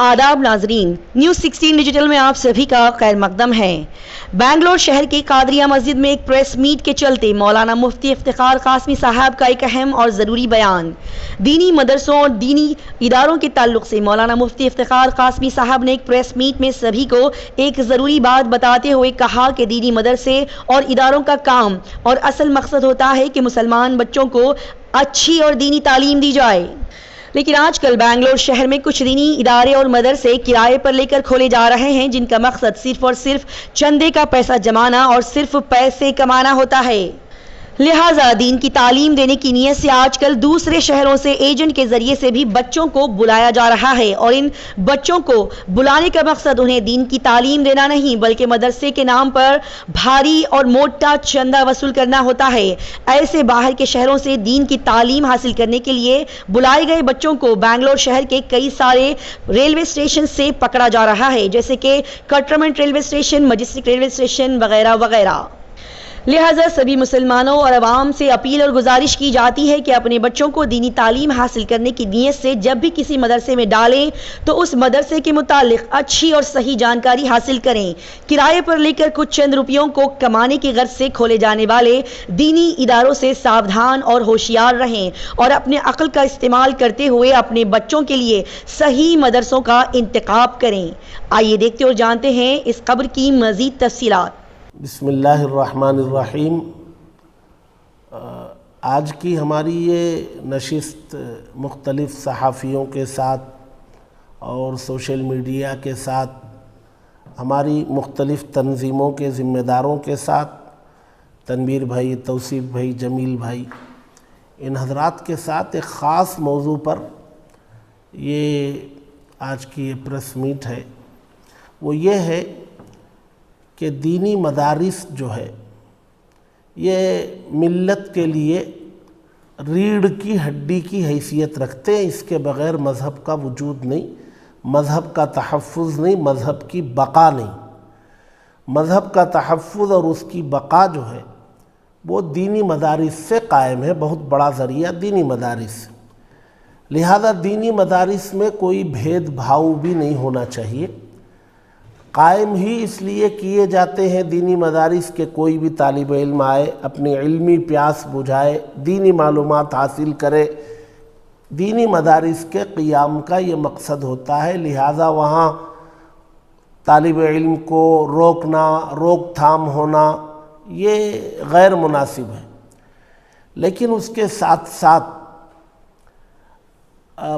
आदाब नाजरीन, news 16 digital में आप सभी का खैर मकदम है। बेंगलोर शहर के कादरिया मस्जिद में एक प्रेस मीट के चलते मौलाना मुफ्ती इफ्तिखार कासमी साहब का एक अहम और ज़रूरी बयान। दीनी मदरसों और दीनी इदारों के ताल्लुक से मौलाना मुफ्ती इफ्तिखार कासमी साहब ने एक प्रेस मीट में सभी को एक ज़रूरी बात बताते हुए कहा कि दीनी मदरसे और इदारों का काम और असल मकसद होता है कि मुसलमान बच्चों को अच्छी और दीनी तालीम दी जाए। लेकिन आजकल बेंगलोर शहर में कुछ दीनी इदारे और मदरसे किराए पर लेकर खोले जा रहे हैं, जिनका मकसद सिर्फ और सिर्फ चंदे का पैसा जमाना और सिर्फ पैसे कमाना होता है। लिहाजा दीन की तालीम देने की नीयत से आजकल दूसरे शहरों से एजेंट के जरिए से भी बच्चों को बुलाया जा रहा है और इन बच्चों को बुलाने का मकसद उन्हें दीन की तालीम देना नहीं बल्कि मदरसे के नाम पर भारी और मोटा चंदा वसूल करना होता है। ऐसे बाहर के शहरों से दीन की तालीम हासिल करने के लिए बुलाए गए बच्चों को बेंगलोर शहर के कई सारे रेलवे स्टेशन से पकड़ा जा रहा है, जैसे कि कटरमेंट रेलवे स्टेशन, मजिस्ट्रिक रेलवे स्टेशन वगैरह वगैरह। लिहाजा सभी मुसलमानों और अवाम से अपील और गुजारिश की जाती है कि अपने बच्चों को दीनी तालीम हासिल करने की नीयत से जब भी किसी मदरसे में डालें तो उस मदरसे के मुतालिक अच्छी और सही जानकारी हासिल करें। किराए पर लेकर कुछ चंद रुपयों को कमाने की गर्ज से खोले जाने वाले दीनी इदारों से सावधान और होशियार रहें और अपने अक्ल का इस्तेमाल करते हुए अपने बच्चों के लिए सही मदरसों का इंतखाब करें। आइए देखते और जानते हैं इस खबर की मज़ीद तफसीलात। बिस्मिल्लाहिर्रहमानिर्रहीम। आज की हमारी ये नशिस्त मुख्तलिफ़ सहाफ़ियों के साथ और सोशल मीडिया के साथ हमारी मुख्तलिफ़ तंजीमों के ज़िम्मेदारों के साथ, तनवीर भाई, तौसीफ़ भाई, जमील भाई, इन हज़रात के साथ एक ख़ास मौजू पर ये आज की ये प्रेस मीट है। वो ये है कि दीनी मदारिस जो है ये मिल्लत के लिए रीढ़ की हड्डी की हैसियत रखते हैं। इसके बग़ैर मज़हब का वजूद नहीं, मज़हब का तहफ़्फ़ुज़ नहीं, मज़हब की बक़ा नहीं। मज़हब का तहफ़्फ़ुज़ और उसकी बक़ा जो है वो दीनी मदारिस से कायम है। बहुत बड़ा ज़रिया दीनी मदारिस। लिहाजा दीनी मदारिस में कोई भेदभाव भी नहीं होना चाहिए। कायम ही इसलिए किए जाते हैं दीनी मदारिस के कोई भी तालिब इल्म आए, अपनी इल्मी प्यास बुझाए, दीनी मालूमात हासिल करे। दीनी मदारिस के क़ियाम का ये मकसद होता है। लिहाजा वहाँ तालिब इल्म को रोकना, रोकथाम होना ये गैर मुनासिब है। लेकिन उसके साथ साथ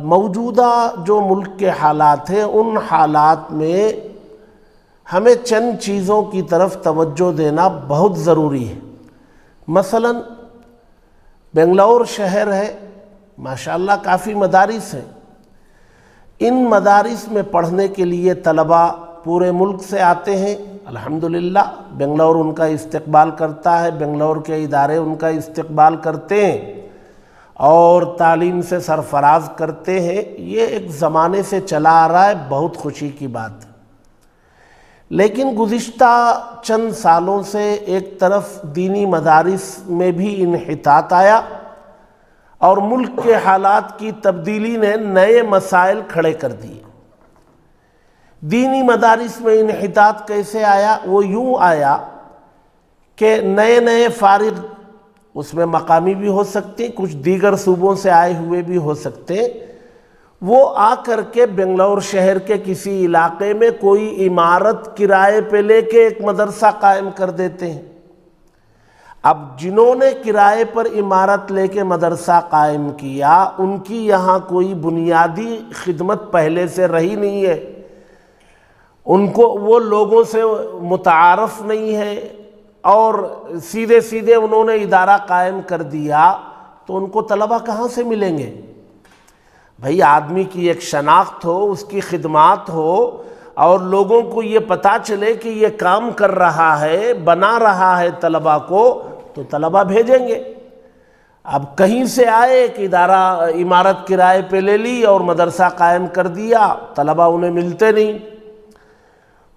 मौजूदा जो मुल्क के हालात हैं, उन हालात में हमें चंद चीज़ों की तरफ तवज्जो देना बहुत ज़रूरी है। मसलन बेंगलोर शहर है, माशाअल्लाह काफ़ी मदारिस हैं। इन मदारिस में पढ़ने के लिए तलबा पूरे मुल्क से आते हैं। अल्हम्दुलिल्लाह बेंगलोर उनका इस्तकबाल करता है, बेंगलोर के इदारे उनका इस्तकबाल करते हैं और तालीम से सरफराज करते हैं। ये एक ज़माने से चला आ रहा है, बहुत खुशी की बात है। लेकिन गुज़िश्ता चंद सालों से एक तरफ दीनी मदारिस में भी इन्हितात आया और मुल्क के हालात की तब्दीली ने नए मसाइल खड़े कर दिए। दीनी मदारिस में इन्हितात कैसे आया? वो यूँ आया कि नए नए फारिग, उसमें मकामी भी हो सकते हैं, कुछ दीगर सूबों से आए हुए भी हो सकते हैं, वो आकर के बेंगलोर शहर के किसी इलाके में कोई इमारत किराए पे लेके एक मदरसा कायम कर देते हैं। अब जिन्होंने किराए पर इमारत लेके मदरसा कायम किया, उनकी यहाँ कोई बुनियादी खिदमत पहले से रही नहीं है, उनको वो लोगों से मुतारफ़ नहीं है और सीधे सीधे उन्होंने इदारा कायम कर दिया, तो उनको तलबा कहाँ से मिलेंगे? भाई आदमी की एक शनाख्त हो, उसकी खिदमात हो और लोगों को ये पता चले कि ये काम कर रहा है, बना रहा है तलबा को, तो तलबा भेजेंगे। अब कहीं से आए, एक इदारा इमारत किराए पे ले ली और मदरसा कायम कर दिया, तलबा उन्हें मिलते नहीं,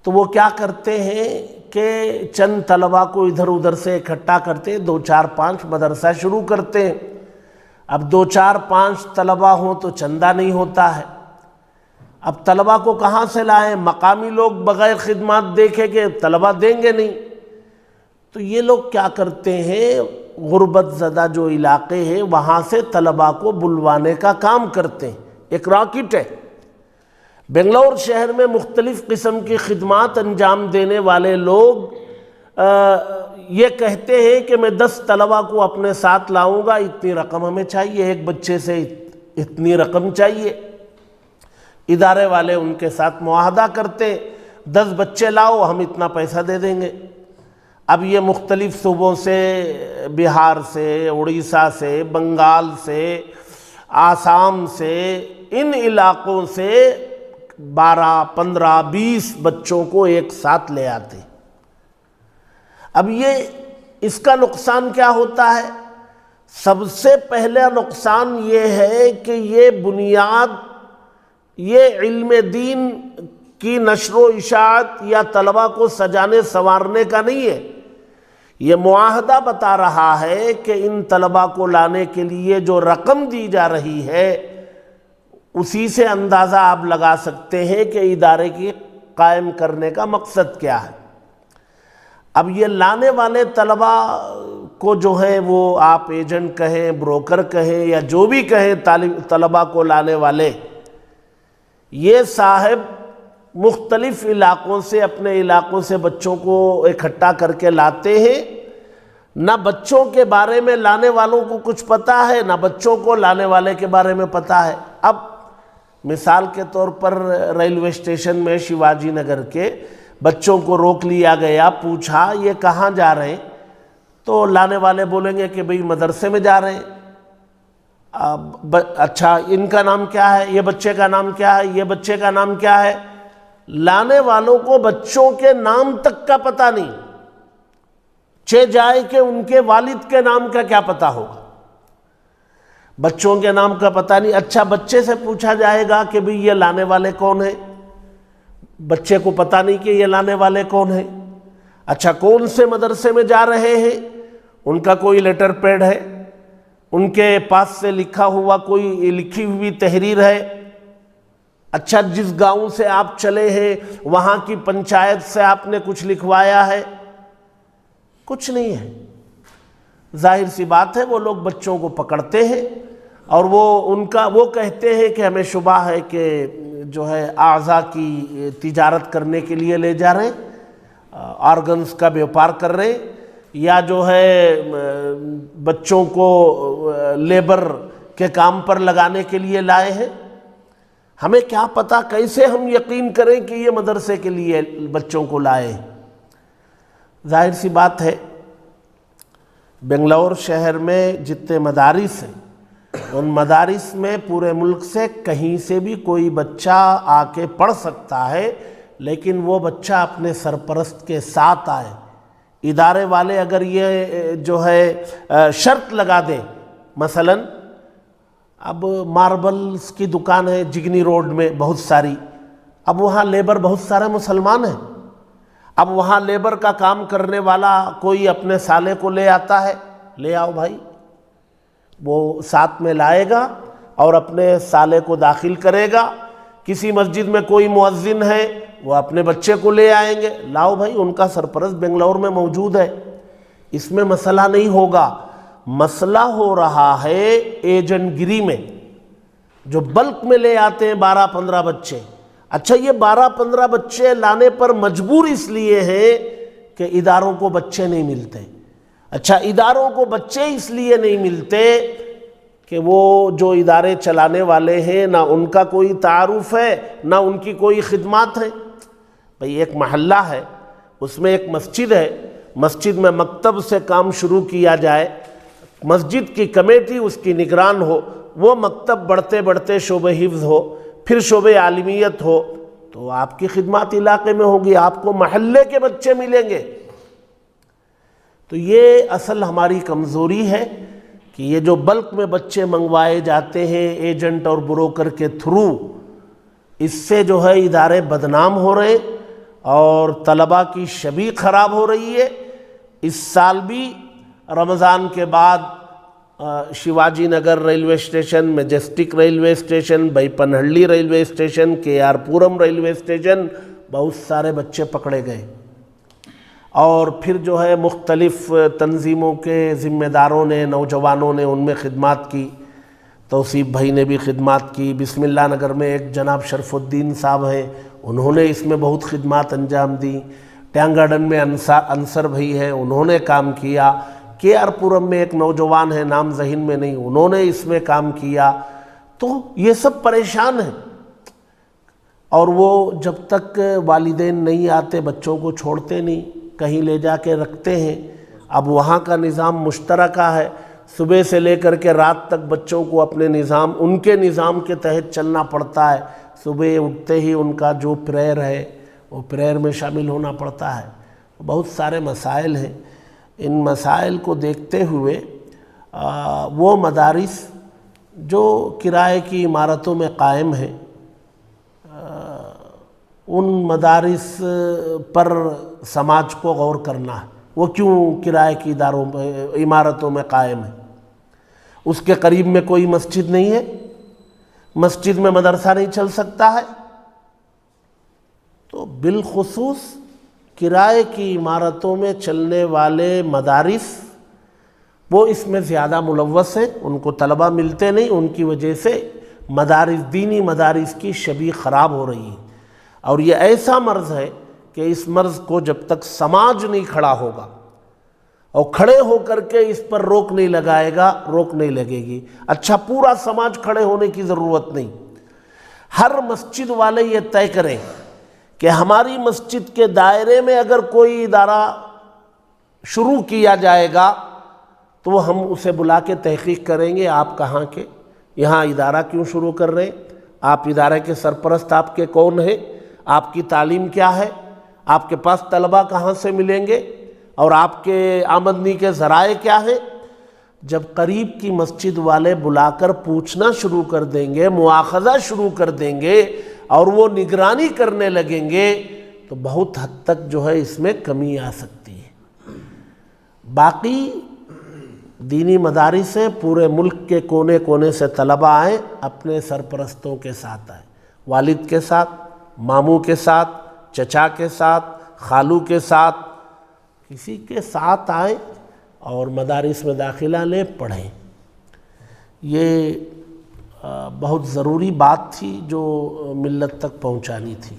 तो वो क्या करते हैं कि चंद तलबा को इधर उधर से इकट्ठा करते हैं, 2, 4, 5 मदरसा शुरू करते हैं। अब 2, 4, 5 तलबा हों तो चंदा नहीं होता है। اب طلبہ کو کہاں سے لائیں؟ مقامی لوگ بغیر خدمات دیکھے کہ طلبہ دیں گے نہیں، تو یہ لوگ کیا کرتے ہیں، غربت زدہ جو علاقے ہیں وہاں سے طلبہ کو بلوانے کا کام کرتے ہیں۔ ایک راکٹ ہے، بنگلور شہر میں مختلف قسم کی خدمات انجام دینے والے لوگ یہ کہتے ہیں کہ میں 10 طلبہ کو اپنے ساتھ لاؤں گا، اتنی رقم ہمیں چاہیے، ایک بچے سے اتنی رقم چاہیے۔ ادارے والے ان کے ساتھ معاہدہ کرتے، 10 بچے لاؤ ہم اتنا پیسہ دے دیں گے۔ اب یہ مختلف صوبوں سے، بہار سے، اڑیسہ سے، بنگال سے، آسام سے، ان علاقوں سے 12، 15، 20 بچوں کو ایک ساتھ لے آتے۔ اب اس کا نقصان کیا ہوتا ہے؟ سب سے پہلا نقصان یہ ہے کہ یہ بنیاد، یہ علم دین کی نشر و اشاعت یا طلبہ کو سجانے سنوارنے کا نہیں ہے، یہ معاہدہ بتا رہا ہے کہ ان طلبہ کو لانے کے لیے جو رقم دی جا رہی ہے اسی سے اندازہ آپ لگا سکتے ہیں کہ ادارے کی قائم کرنے کا مقصد کیا ہے۔ اب یہ لانے والے طلبہ کو جو ہے وہ آپ ایجنٹ کہیں، بروکر کہیں یا جو بھی کہیں، طلبہ کو لانے والے، یہ صاحب مختلف علاقوں سے، اپنے علاقوں سے بچوں کو اکٹھا کر کے لاتے ہیں، نہ بچوں کے بارے میں لانے والوں کو کچھ پتہ ہے، نہ بچوں کو لانے والے کے بارے میں پتہ ہے۔ اب مثال کے طور پر ریلوے اسٹیشن میں شیواجی نگر کے بچوں کو روک لیا گیا، پوچھا یہ کہاں جا رہے ہیں، تو لانے والے بولیں گے کہ بھئی مدرسے میں جا رہے ہیں۔ اچھا ان کا نام کیا ہے، یہ بچے کا نام کیا ہے، یہ بچے کا نام کیا ہے؟ لانے والوں کو بچوں کے نام تک کا پتہ نہیں، جائے کہ ان کے والد کے نام کا کیا پتہ ہوگا، بچوں کے نام کا پتہ نہیں۔ اچھا بچے سے پوچھا جائے گا کہ بھئی یہ لانے والے کون ہیں، بچے کو پتہ نہیں کہ یہ لانے والے کون ہیں۔ اچھا کون سے مدرسے میں جا رہے ہیں، ان کا کوئی لیٹر پیڈ ہے، ان کے پاس سے لکھا ہوا کوئی لکھی ہوئی تحریر ہے۔ اچھا جس گاؤں سے آپ چلے ہیں وہاں کی پنچایت سے آپ نے کچھ لکھوایا ہے؟ کچھ نہیں ہے۔ ظاہر سی بات ہے وہ لوگ بچوں کو پکڑتے ہیں اور وہ کہتے ہیں کہ ہمیں شبہ ہے کہ جو ہے اعضاء کی تجارت کرنے کے لیے لے جا رہے ہیں، آرگنز کا بیوپار کر رہے ہیں، یا جو ہے بچوں کو لیبر کے کام پر لگانے کے لیے لائے ہیں۔ ہمیں کیا پتہ، کیسے ہم یقین کریں کہ یہ مدرسے کے لیے بچوں کو لائے؟ ظاہر سی بات ہے بنگلور شہر میں جتنے مدارس ہیں ان مدارس میں پورے ملک سے کہیں سے بھی کوئی بچہ آ کے پڑھ سکتا ہے، لیکن وہ بچہ اپنے سرپرست کے ساتھ آئے۔ ادارے والے اگر یہ جو ہے شرط لگا دیں، مثلا اب ماربلز کی دکان ہے جگنی روڈ میں بہت ساری، اب وہاں لیبر بہت سارے مسلمان ہیں، اب وہاں لیبر کا کام کرنے والا کوئی اپنے سالے کو لے آتا ہے، لے آؤ بھائی، وہ ساتھ میں لائے گا اور اپنے سالے کو داخل کرے گا۔ کسی مسجد میں کوئی مؤذن ہے وہ اپنے بچے کو لے آئیں گے، لاؤ بھائی، ان کا سرپرست بنگلور میں موجود ہے، اس میں مسئلہ نہیں ہوگا۔ مسئلہ ہو رہا ہے ایجنٹ گری میں، جو بلک میں لے آتے ہیں 12-15 بچے۔ اچھا یہ 12-15 بچے لانے پر مجبور اس لیے ہیں کہ اداروں کو بچے نہیں ملتے۔ اچھا اداروں کو بچے اس لیے نہیں ملتے کہ وہ جو ادارے چلانے والے ہیں نہ ان کا کوئی تعارف ہے نہ ان کی کوئی خدمات ہیں۔ بھئی ایک محلہ ہے، اس میں ایک مسجد ہے، مسجد میں مکتب سے کام شروع کیا جائے، مسجد کی کمیٹی اس کی نگران ہو، وہ مکتب بڑھتے بڑھتے شعبہ حفظ ہو، پھر شعبہ عالمیت ہو، تو آپ کی خدمات علاقے میں ہوگی، آپ کو محلے کے بچے ملیں گے۔ تو یہ اصل ہماری کمزوری ہے کہ یہ جو بلک میں بچے منگوائے جاتے ہیں ایجنٹ اور بروکر کے تھرو، اس سے جو ہے ادارے بدنام ہو رہے اور طلبہ کی شبیہ خراب ہو رہی ہے۔ اس سال بھی رمضان کے بعد Shivaji Nagar railway station, Majestic railway station, Baiyappanahalli railway station, KR Puram railway station, बहुत सारे बच्चे पकड़े गए। और फिर जो है मुख्तलिफ़ तंजीमों के ज़िम्मेदारों ने, नौजवानों ने उनमें खिदमत की। तौसीफ़ भाई ने भी खिदमत की। बिस्मिल्लाह नगर में एक जनाब शरफुद्दीन साहब हैं, उन्होंने इसमें बहुत खिदमत अंजाम दी। टैंक गार्डन में अंसर भाई हैं, उन्होंने काम किया। KR पुरम में एक नौजवान है, नाम ज़हन में नहीं, उन्होंने इसमें काम किया। तो ये सब परेशान हैं, और वो जब तक वालिदैन नहीं आते बच्चों को छोड़ते नहीं, कहीं ले जाके रखते हैं। अब वहाँ का निज़ाम मुश्तरका है, सुबह से लेकर के रात तक बच्चों को अपने निज़ाम, उनके निज़ाम के तहत चलना पड़ता है। सुबह उठते ही उनका जो प्रेयर है वो प्रेयर में शामिल होना पड़ता है। बहुत सारे मसाइल हैं। इन मसाइल को देखते हुए वो मदारिस जो किराए की इमारतों में कायम हैं, उन मदारिस पर समाज को गौर करना है। वो क्यों किराए की इमारतों में कायम है? उसके करीब में कोई मस्जिद नहीं है? मस्जिद में मदरसा नहीं चल सकता है? तो बिलखुसूस किराए की इमारतों में चलने वाले मदारिस वो इसमें ज़्यादा मुलव्वस हैं, उनको तलबा मिलते नहीं, उनकी वजह से मदारिस, दीनी मदारिस की शबीह ख़राब हो रही है। और ये ऐसा मर्ज़ है कि इस मर्ज़ को जब तक समाज नहीं खड़ा होगा और खड़े होकर के इस पर रोक नहीं लगाएगा, रोक नहीं लगेगी। अच्छा, पूरा समाज खड़े होने की ज़रूरत नहीं, हर मस्जिद वाले ये तय करें कि हमारी मस्जिद के दायरे में अगर कोई इदारा शुरू किया जाएगा तो हम उसे बुला के तहकीक करेंगे, आप कहाँ के, यहाँ इदारा क्यों शुरू कर रहे हैं, आप इदारे के सरपरस्त आपके कौन है, आपकी तालीम क्या है, आपके पास तलबा कहाँ से मिलेंगे, और आपके आमदनी के ज़राए क्या हैं। जब करीब की मस्जिद वाले बुलाकर पूछना शुरू कर देंगे, मुआखज़ा शुरू कर देंगे और वो निगरानी करने लगेंगे, तो बहुत हद तक जो है इसमें कमी आ सकती है। बाकी दीनी मदारिस हैं, पूरे मुल्क के कोने कोने से तलबा आएँ, अपने सरपरस्तों के साथ आएँ, वालिद के साथ, मामू के साथ, चचा के साथ, खालू के साथ, किसी के साथ आए और मदारिस में दाखिला लें, पढ़ें। ये बहुत ज़रूरी बात थी जो मिल्लत तक पहुंचानी थी।